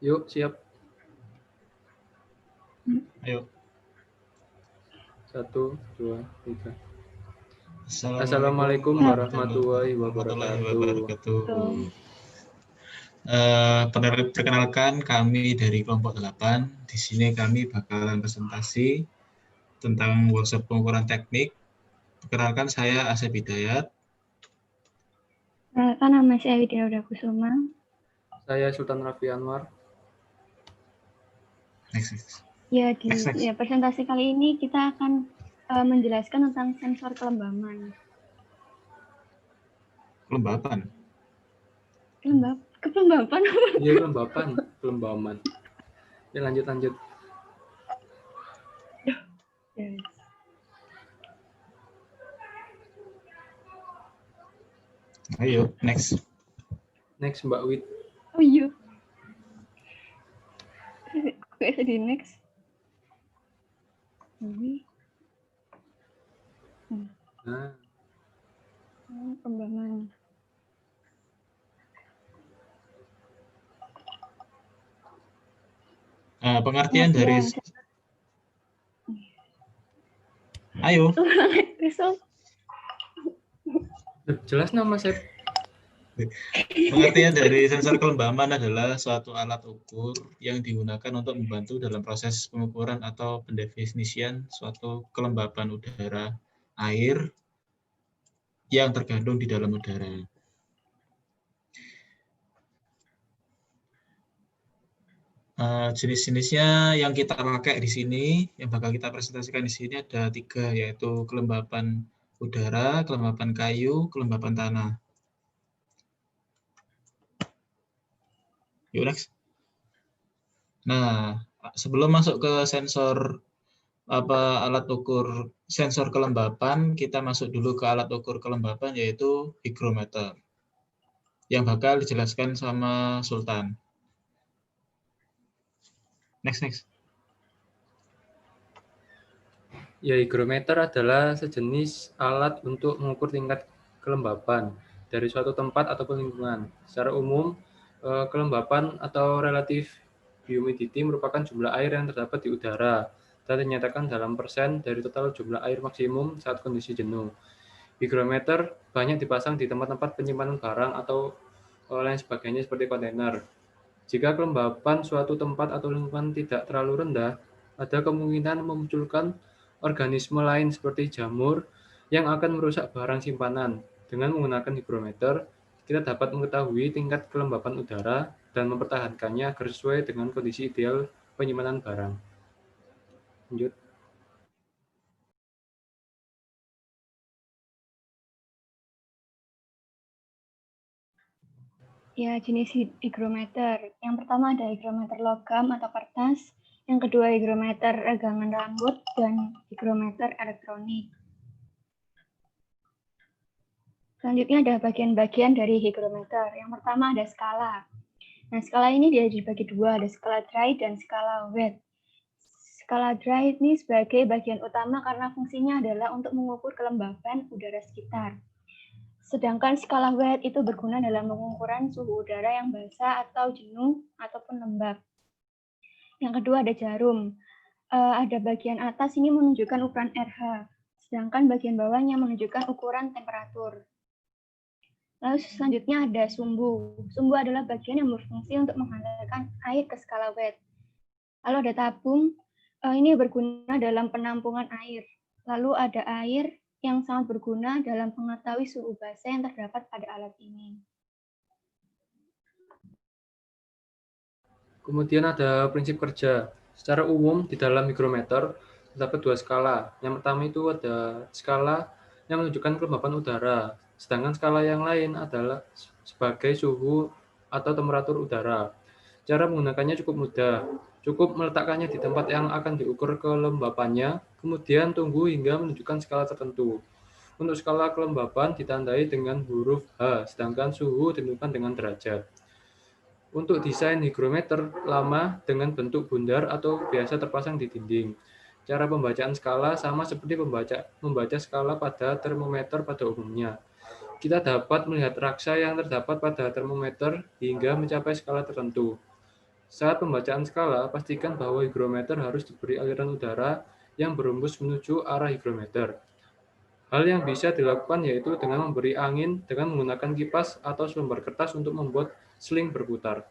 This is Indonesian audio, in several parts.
Yuk, siap. Ayo. 1, 2, 3. Assalamualaikum warahmatullahi wabarakatuh. Perkenalkan kami dari kelompok 8. Di sini kami bakalan presentasi tentang workshop pengukuran teknik. Perkenalkan saya Asep Hidayat. Perkenalkan nama saya Widya Uda Kusuma. Saya Sultan Raffi Anwar. Next. Ya, presentasi kali ini kita akan menjelaskan tentang sensor kelembapan. Kelembapan? Kelembapan? Iya, kelembapan. Ya, lanjut. Yes. Ayo, next. Next, Mbak Wid. Oh iya. Kok sedih next? Nah. Kelembapan. Pengertian dari... Ayo. Jelas nama saya. Pengertian dari sensor kelembapan adalah suatu alat ukur yang digunakan untuk membantu dalam proses pengukuran atau pendefinisian suatu kelembapan udara, air yang terkandung di dalam udara. Jenis-jenisnya yang kita pakai di sini, yang bakal kita presentasikan di sini ada 3, yaitu kelembapan udara, kelembapan kayu, kelembapan tanah. Yuk, next. Nah, sebelum masuk ke alat ukur sensor kelembapan, kita masuk dulu ke alat ukur kelembapan, yaitu hygrometer, yang bakal dijelaskan sama Sultan. Next. Ya, hygrometer adalah sejenis alat untuk mengukur tingkat kelembapan dari suatu tempat ataupun lingkungan. Secara umum, kelembapan atau relative humidity merupakan jumlah air yang terdapat di udara dan dinyatakan dalam persen dari total jumlah air maksimum saat kondisi jenuh. Hygrometer banyak dipasang di tempat-tempat penyimpanan barang atau lain sebagainya seperti kontainer. Jika kelembapan suatu tempat atau lingkungan tidak terlalu rendah, ada kemungkinan memunculkan organisme lain seperti jamur yang akan merusak barang simpanan. Dengan menggunakan hygrometer, kita dapat mengetahui tingkat kelembapan udara dan mempertahankannya agar sesuai dengan kondisi ideal penyimpanan barang. Lanjut. Ya, jenis hygrometer. Yang pertama ada hygrometer logam atau kertas, yang kedua hygrometer regangan rambut, dan hygrometer elektronik. Selanjutnya ada bagian-bagian dari hygrometer. Yang pertama ada skala. Nah, skala ini dia dibagi 2, ada skala dry dan skala wet. Skala dry ini sebagai bagian utama karena fungsinya adalah untuk mengukur kelembapan udara sekitar. Sedangkan skala wet itu berguna dalam pengukuran suhu udara yang basah atau jenuh ataupun lembab. Yang kedua ada jarum. Ada bagian atas ini menunjukkan ukuran RH, sedangkan bagian bawahnya menunjukkan ukuran temperatur. Lalu selanjutnya ada sumbu. Sumbu adalah bagian yang berfungsi untuk mengalirkan air ke skala wet. Lalu ada tabung. Ini berguna dalam penampungan air. Lalu ada air yang sangat berguna dalam mengetahui suhu basah yang terdapat pada alat ini. Kemudian ada prinsip kerja. Secara umum di dalam hygrometer terdapat 2 skala. Yang pertama itu ada skala yang menunjukkan kelembapan udara, sedangkan skala yang lain adalah sebagai suhu atau temperatur udara. Cara menggunakannya cukup mudah. Cukup meletakkannya di tempat yang akan diukur kelembapannya, kemudian tunggu hingga menunjukkan skala tertentu. Untuk skala kelembapan ditandai dengan huruf H, sedangkan suhu ditentukan dengan derajat. Untuk desain hygrometer lama dengan bentuk bundar atau biasa terpasang di dinding. Cara pembacaan skala sama seperti membaca skala pada termometer pada umumnya. Kita dapat melihat raksa yang terdapat pada termometer hingga mencapai skala tertentu. Saat pembacaan skala, pastikan bahwa hygrometer harus diberi aliran udara yang berembus menuju arah hygrometer. Hal yang bisa dilakukan yaitu dengan memberi angin dengan menggunakan kipas atau selembar kertas untuk membuat sling berputar.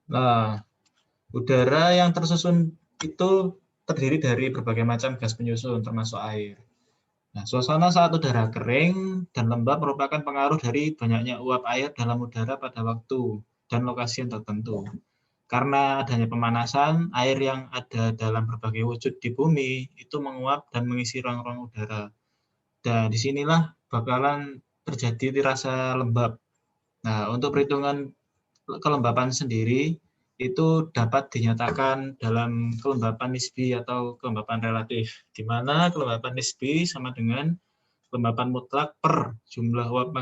Nah, udara yang tersusun itu terdiri dari berbagai macam gas penyusun, termasuk air. Nah, suasana saat udara kering dan lembab merupakan pengaruh dari banyaknya uap air dalam udara pada waktu dan lokasi yang tertentu. Karena adanya pemanasan, air yang ada dalam berbagai wujud di bumi itu menguap dan mengisi ruang-ruang udara. Dan disinilah bakalan terjadi rasa lembab. Nah, untuk perhitungan kelembapan sendiri itu dapat dinyatakan dalam kelembapan nisbi atau kelembapan relatif, di mana kelembapan nisbi sama dengan kelembapan mutlak per jumlah uap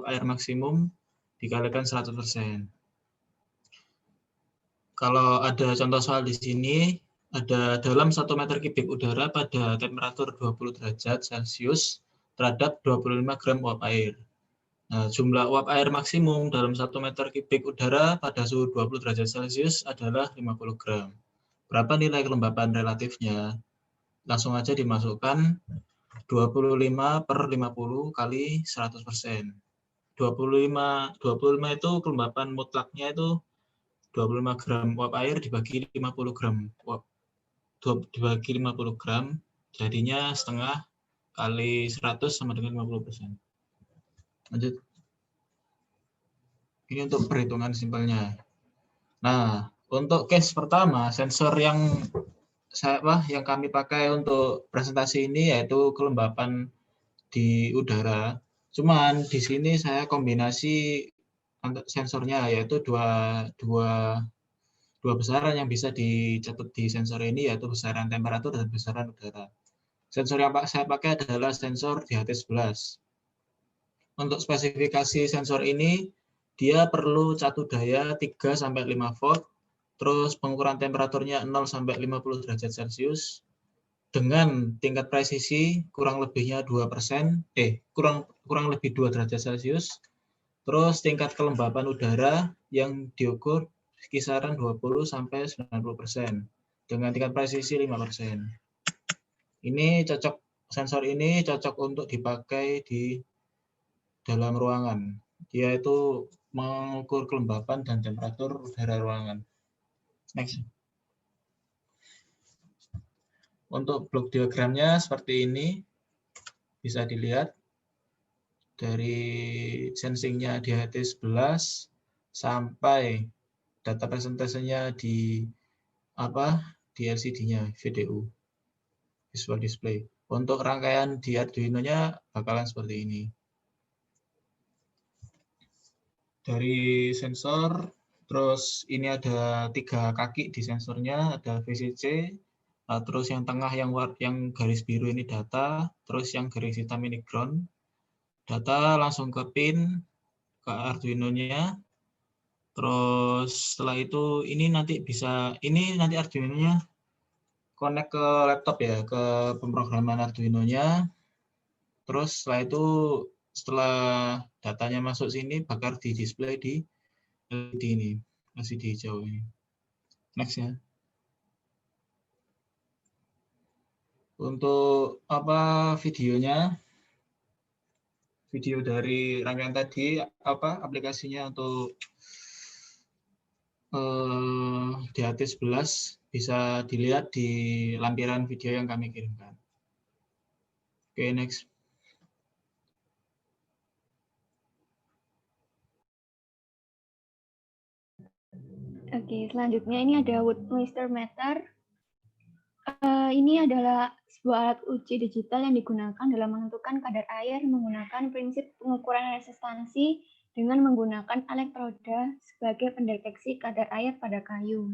air maksimum dikalikan 100%. Kalau ada contoh soal di sini, ada dalam 1 meter kubik udara pada temperatur 20 derajat Celcius terhadap 25 gram uap air. Nah, jumlah uap air maksimum dalam 1 meter kubik udara pada suhu 20 derajat Celcius adalah 50 gram. Berapa nilai kelembapan relatifnya? Langsung aja dimasukkan 25 per 50 kali 100%. 25 itu kelembapan mutlaknya itu 25 gram uap air dibagi 50 gram uap, dibagi 50 gram, jadinya setengah kali 100 sama dengan 50%. Lanjut. Ini untuk perhitungan simpelnya. Nah, untuk case pertama, sensor yang kami pakai untuk presentasi ini yaitu kelembapan di udara. Cuman di sini saya kombinasi sensornya yaitu dua besaran yang bisa dicatat di sensor ini yaitu besaran temperatur dan besaran udara. Sensor yang saya pakai adalah sensor DHT11. Untuk spesifikasi sensor ini dia perlu catu daya 3 sampai 5 volt, terus pengukuran temperaturnya 0 sampai 50 derajat Celcius dengan tingkat presisi kurang lebihnya 2%, kurang lebih 2 derajat Celcius. Terus tingkat kelembapan udara yang diukur kisaran 20 sampai 90% dengan tingkat presisi 5%. Sensor ini cocok untuk dipakai di dalam ruangan. Dia itu mengukur kelembapan dan temperatur udara ruangan. Next. Untuk blok diagramnya seperti ini, bisa dilihat dari sensingnya di DHT11 sampai data presentasinya di LCD-nya, VDU, Visual Display. Untuk rangkaian di Arduino-nya bakalan seperti ini. Dari sensor, terus ini ada 3 kaki di sensornya, ada VCC, terus yang tengah yang garis biru ini data, terus yang garis hitam ini ground. Data langsung ke pin, ke Arduino-nya. Terus setelah itu ini nanti Arduino-nya connect ke laptop ya, ke pemrograman Arduino-nya. Terus setelah datanya masuk sini bakal di display di LCD ini, LCD hijau ini. Next ya. Untuk videonya, video dari rangkaian tadi aplikasinya untuk DHT11 bisa dilihat di lampiran video yang kami kirimkan. Oke, next. Oke, selanjutnya ini ada Woodminster Meter. Ini adalah sebuah alat uji digital yang digunakan dalam menentukan kadar air menggunakan prinsip pengukuran resistansi dengan menggunakan elektroda sebagai pendeteksi kadar air pada kayu.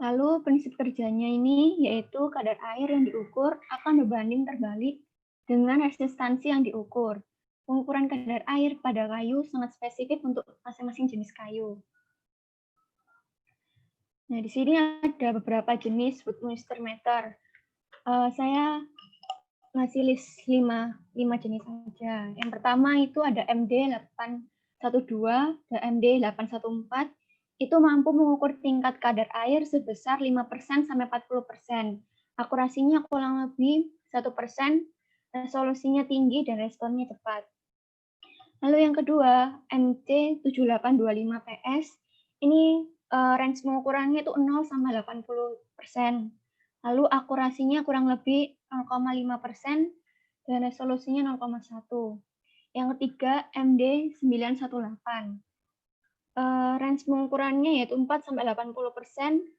Lalu prinsip kerjanya ini yaitu kadar air yang diukur akan berbanding terbalik dengan resistansi yang diukur. Pengukuran kadar air pada kayu sangat spesifik untuk masing-masing jenis kayu. Nah, di sini ada beberapa jenis Woodminster Meter. Saya ngasih list 5 jenis saja. Yang pertama itu ada MD812 dan MD814. Itu mampu mengukur tingkat kadar air sebesar 5% sampai 40%. Akurasinya kurang lebih 1%, resolusinya tinggi dan responnya cepat. Lalu yang kedua, MC7825PS. Ini range pengukurannya itu 0 sampai 80%. Lalu akurasinya kurang lebih 0,5% dan resolusinya 0,1. Yang ketiga, MD918. Range pengukurannya yaitu 4 sampai 80%,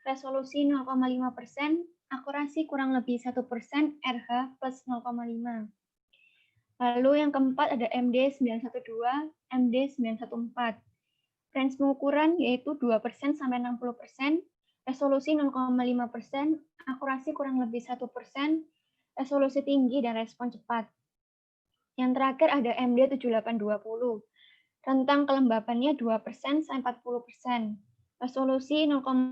resolusi 0,5%, akurasi kurang lebih 1%, RH plus 0,5. Lalu yang keempat ada MD912, MD914. Range pengukuran yaitu 2% sampai 60%, resolusi 0,5%, akurasi kurang lebih 1%, resolusi tinggi dan respon cepat. Yang terakhir ada MD7820. Rentang kelembapannya 2% sampai 40%, resolusi 0,5%,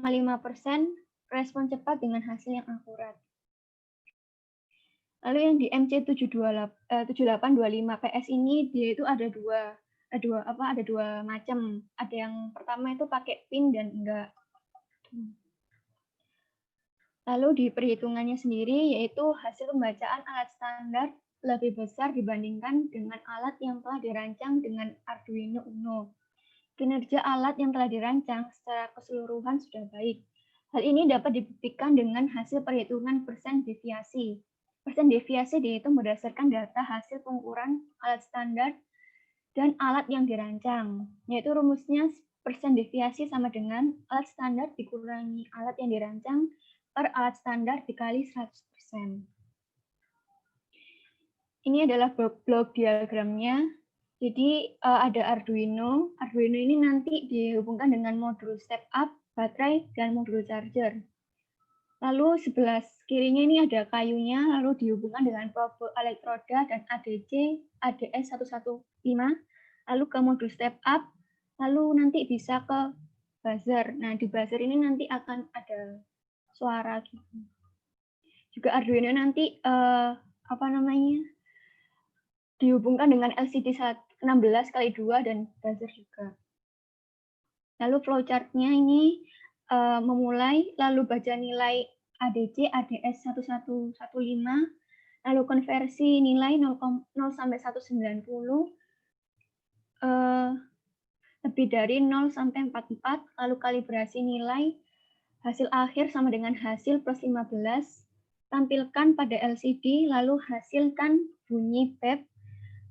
respon cepat dengan hasil yang akurat. Lalu yang di MC7825PS ini dia itu ada dua macam. Ada yang pertama itu pakai pin dan enggak. Lalu di perhitungannya sendiri yaitu hasil pembacaan alat standar lebih besar dibandingkan dengan alat yang telah dirancang dengan Arduino Uno. Kinerja alat yang telah dirancang secara keseluruhan sudah baik. Hal ini dapat dibuktikan dengan hasil perhitungan persen deviasi. Persen deviasi dihitung berdasarkan data hasil pengukuran alat standar dan alat yang dirancang, yaitu rumusnya persen deviasi sama dengan alat standar dikurangi alat yang dirancang per alat standar dikali 100%. Ini adalah blok diagramnya. Jadi ada Arduino. Arduino ini nanti dihubungkan dengan modul step up, baterai, dan modul charger. Lalu sebelah kirinya ini ada kayunya, lalu dihubungkan dengan probe elektroda dan ADC, ADS115, lalu ke modul step up, lalu nanti bisa ke buzzer. Nah, di buzzer ini nanti akan ada suara gitu. Juga Arduino nanti dihubungkan dengan LCD 16x2 dan buzzer juga. Lalu flowchart-nya ini memulai, lalu baca nilai ADC, ADS1115, lalu konversi nilai 0 sampai 190, lebih dari 0 sampai 44, lalu kalibrasi nilai, hasil akhir sama dengan hasil plus 15, tampilkan pada LCD, lalu hasilkan bunyi bep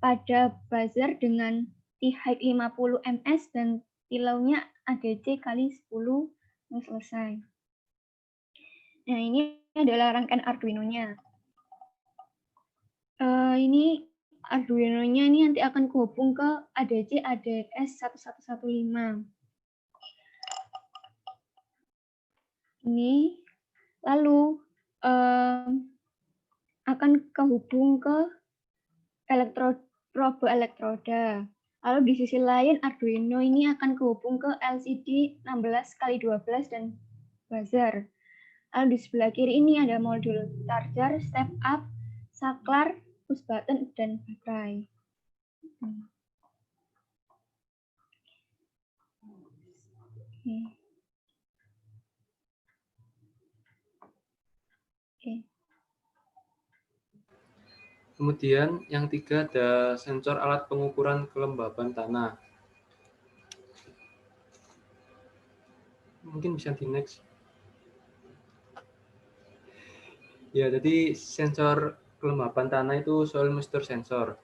pada buzzer dengan T-height 50 ms dan tilaunya ADC kali 10 yang selesai. Nah, ini adalah rangkaian Arduino-nya. Ini Arduino-nya ini nanti akan kehubung ke ADC ADS1115. Ini lalu akan kehubung ke probe elektroda. Lalu di sisi lain Arduino ini akan kehubung ke LCD 16x12 dan buzzer. Lalu di sebelah kiri ini ada modul charger, step up, saklar, push button, dan baterai. Kemudian yang tiga ada sensor alat pengukuran kelembaban tanah. Mungkin bisa di next. Ya, jadi sensor kelembaban tanah itu soil moisture sensor.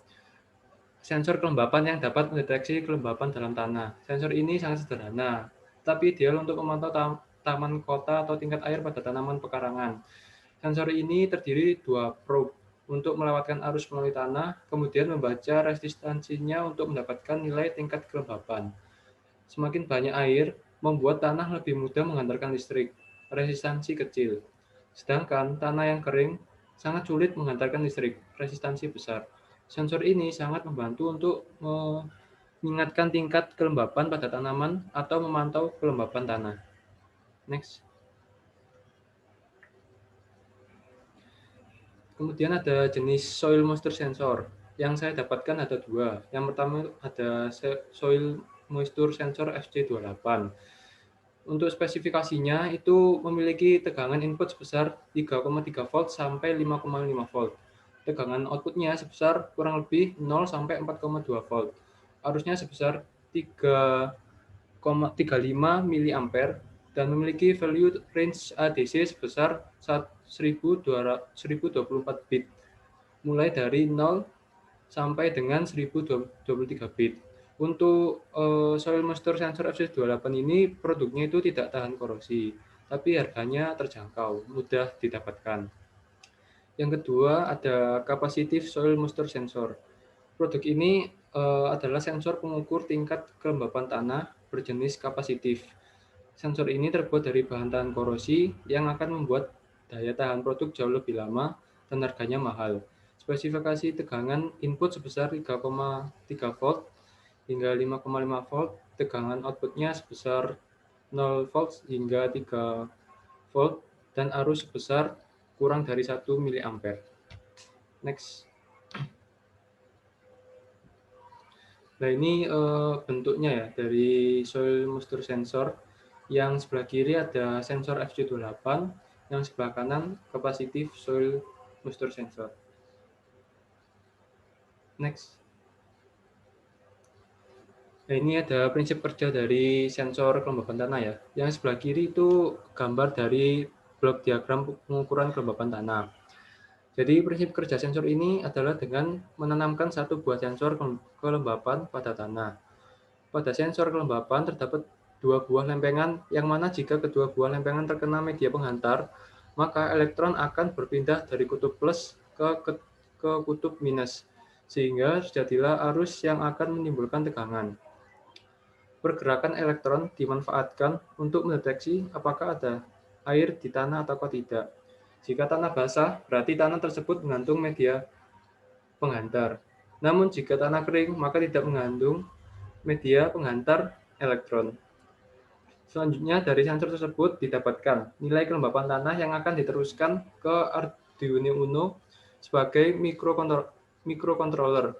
Sensor kelembapan yang dapat mendeteksi kelembapan dalam tanah. Sensor ini sangat sederhana, tapi ideal untuk memantau taman kota atau tingkat air pada tanaman pekarangan. Sensor ini terdiri 2 probe untuk melewatkan arus melalui tanah, kemudian membaca resistansinya untuk mendapatkan nilai tingkat kelembapan. Semakin banyak air, membuat tanah lebih mudah menghantarkan listrik, resistansi kecil. Sedangkan tanah yang kering sangat sulit menghantarkan listrik, resistansi besar. Sensor ini sangat membantu untuk mengingatkan tingkat kelembapan pada tanaman atau memantau kelembapan tanah. Next. Kemudian ada jenis soil moisture sensor. Yang saya dapatkan ada dua. Yang pertama ada soil moisture sensor FC28. Untuk spesifikasinya itu memiliki tegangan input sebesar 3,3 volt sampai 5,5 volt. Tegangan outputnya sebesar kurang lebih 0 sampai 4,2 volt. Arusnya sebesar 3,35 mA dan memiliki value range ADC sebesar 1024 bit, mulai dari 0 sampai dengan 1023 bit. Untuk soil moisture sensor FC28 ini produknya itu tidak tahan korosi, tapi harganya terjangkau, mudah didapatkan. Yang kedua ada capacitive soil moisture sensor. Produk ini adalah sensor pengukur tingkat kelembapan tanah berjenis kapasitif. Sensor ini terbuat dari bahan tahan korosi yang akan membuat daya tahan produk jauh lebih lama dan harganya mahal. Spesifikasi tegangan input sebesar 3,3 volt hingga 5,5 volt, tegangan outputnya sebesar 0 volt hingga 3 volt, dan arus sebesar kurang dari 1 mA. Next. Nah, ini bentuknya ya dari soil moisture sensor. Yang sebelah kiri ada sensor FC28, yang sebelah kanan capacitive soil moisture sensor. Next. Nah, ini ada prinsip kerja dari sensor kelembapan tanah ya. Yang sebelah kiri itu gambar dari blok diagram pengukuran kelembapan tanah. Jadi prinsip kerja sensor ini adalah dengan menanamkan satu buah sensor kelembapan pada tanah. Pada sensor kelembapan terdapat dua buah lempengan, yang mana jika kedua buah lempengan terkena media penghantar, maka elektron akan berpindah dari kutub plus ke kutub minus, sehingga terjadilah arus yang akan menimbulkan tegangan. Pergerakan elektron dimanfaatkan untuk mendeteksi apakah ada air di tanah atau tidak. Jika tanah basah, berarti tanah tersebut mengandung media penghantar. Namun jika tanah kering, maka tidak mengandung media penghantar elektron. Selanjutnya, dari sensor tersebut didapatkan nilai kelembapan tanah yang akan diteruskan ke Arduino Uno sebagai microcontroller.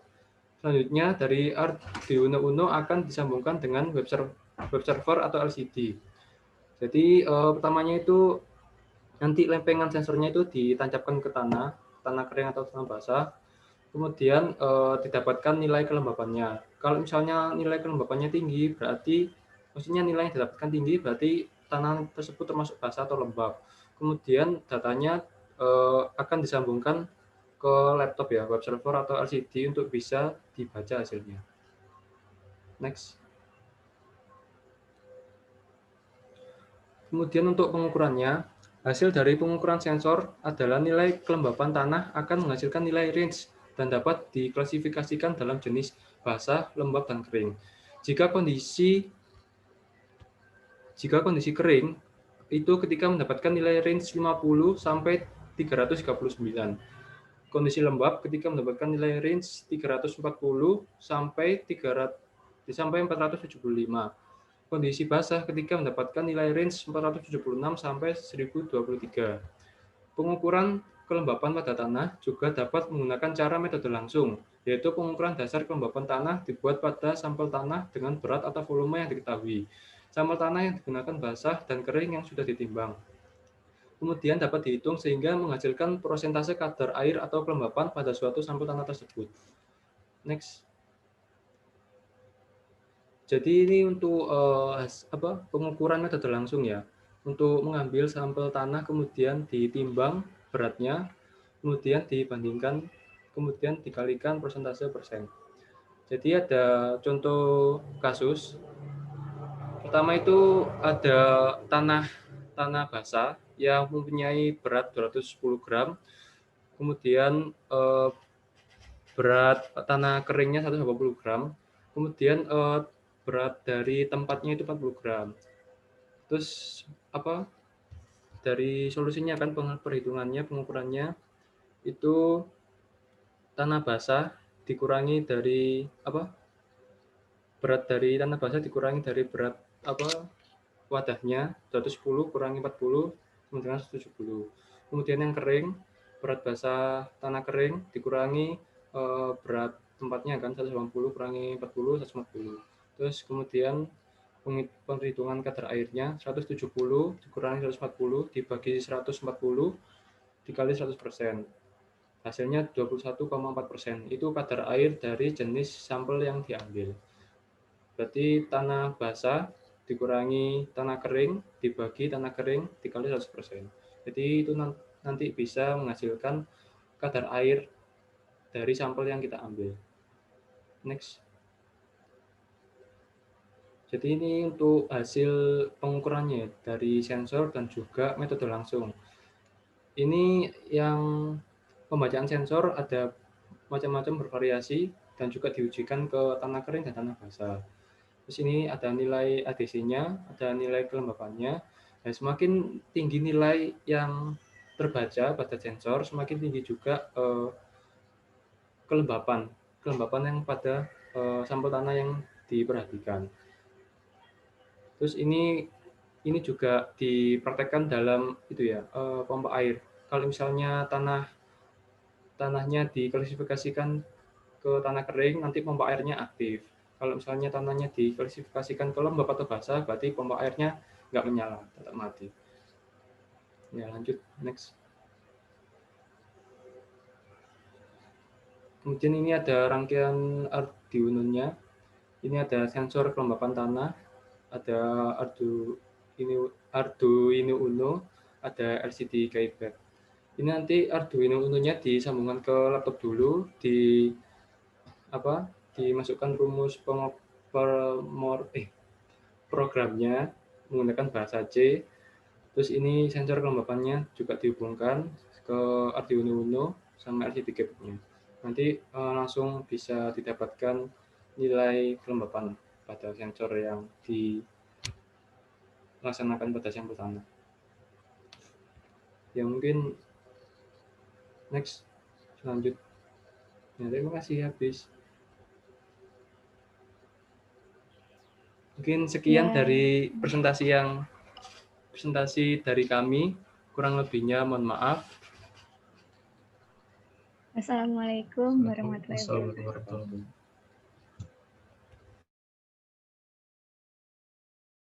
Selanjutnya, dari Arduino Uno akan disambungkan dengan web server atau LCD. Jadi, pertamanya itu nanti lempengan sensornya itu ditancapkan ke tanah kering atau tanah basah. Kemudian didapatkan nilai kelembapannya. Kalau misalnya nilai kelembapannya tinggi, berarti maksudnya nilai yang didapatkan tinggi berarti tanah tersebut termasuk basah atau lembab. Kemudian datanya akan disambungkan ke laptop ya, web server atau LCD untuk bisa dibaca hasilnya. Next. Kemudian untuk pengukurannya, hasil dari pengukuran sensor adalah nilai kelembapan tanah akan menghasilkan nilai range dan dapat diklasifikasikan dalam jenis basah, lembab, dan kering. Jika kondisi kering, itu ketika mendapatkan nilai range 50 sampai 339. Kondisi lembab ketika mendapatkan nilai range 340 sampai 475. Kondisi basah ketika mendapatkan nilai range 476 sampai 1023. Pengukuran kelembapan pada tanah juga dapat menggunakan cara metode langsung, yaitu pengukuran dasar kelembapan tanah dibuat pada sampel tanah dengan berat atau volume yang diketahui. Sampel tanah yang digunakan basah dan kering yang sudah ditimbang. Kemudian dapat dihitung sehingga menghasilkan persentase kadar air atau kelembapan pada suatu sampel tanah tersebut. Next. Jadi ini untuk pengukuran metode langsung ya. Untuk mengambil sampel tanah kemudian ditimbang beratnya, kemudian dibandingkan, kemudian dikalikan persentase persen. Jadi ada contoh kasus. Pertama itu ada tanah basah yang mempunyai berat 210 gram, kemudian berat tanah keringnya 180 gram, kemudian berat dari tempatnya itu 40 gram. Terus dari solusinya kan perhitungannya, pengukurannya itu tanah basah dikurangi dari berat dari tanah basah dikurangi dari berat wadahnya 210 kurangi 40 sama dengan 170. Kemudian yang kering berat basah tanah kering dikurangi berat tempatnya kan 180 kurangi 40 140. Terus kemudian penghitungan kadar airnya 170 dikurangi 140 dibagi 140 dikali 100%. Hasilnya 21,4%. Itu kadar air dari jenis sampel yang diambil. Berarti tanah basah dikurangi tanah kering dibagi tanah kering dikali 100%. Jadi itu nanti bisa menghasilkan kadar air dari sampel yang kita ambil. Next. Jadi ini untuk hasil pengukurannya dari sensor dan juga metode langsung. Ini yang pembacaan sensor ada macam-macam bervariasi dan juga diujikan ke tanah kering dan tanah basah. Terus ini ada nilai ADC-nya, ada nilai kelembapannya. Dan semakin tinggi nilai yang terbaca pada sensor, semakin tinggi juga kelembapan yang pada sampel tanah yang diperhatikan. Terus ini juga dipraktekkan dalam itu ya, pompa air. Kalau misalnya tanahnya diklasifikasikan ke tanah kering, nanti pompa airnya aktif. Kalau misalnya tanahnya diklasifikasikan ke lembab atau basah, berarti pompa airnya nggak menyala, tetap mati. Ya, lanjut, next. Kemudian ini ada rangkaian Arduino-nya. Ini ada sensor kelembapan tanah, ada Arduino Uno, ada LCD guide. Ini nanti Arduino Uno-nya disambungkan ke laptop dulu, dimasukkan rumus programnya menggunakan bahasa C. Terus ini sensor kelembapannya juga dihubungkan ke Arduino Uno sama LCD guide-nya. Nanti langsung bisa didapatkan nilai kelembapan pada sensor yang dilaksanakan pada sampel tanah. Ya mungkin next, lanjut. Ya, terima kasih, habis. Mungkin sekian dari presentasi dari kami. Kurang lebihnya mohon maaf. Assalamualaikum warahmatullahi wabarakatuh.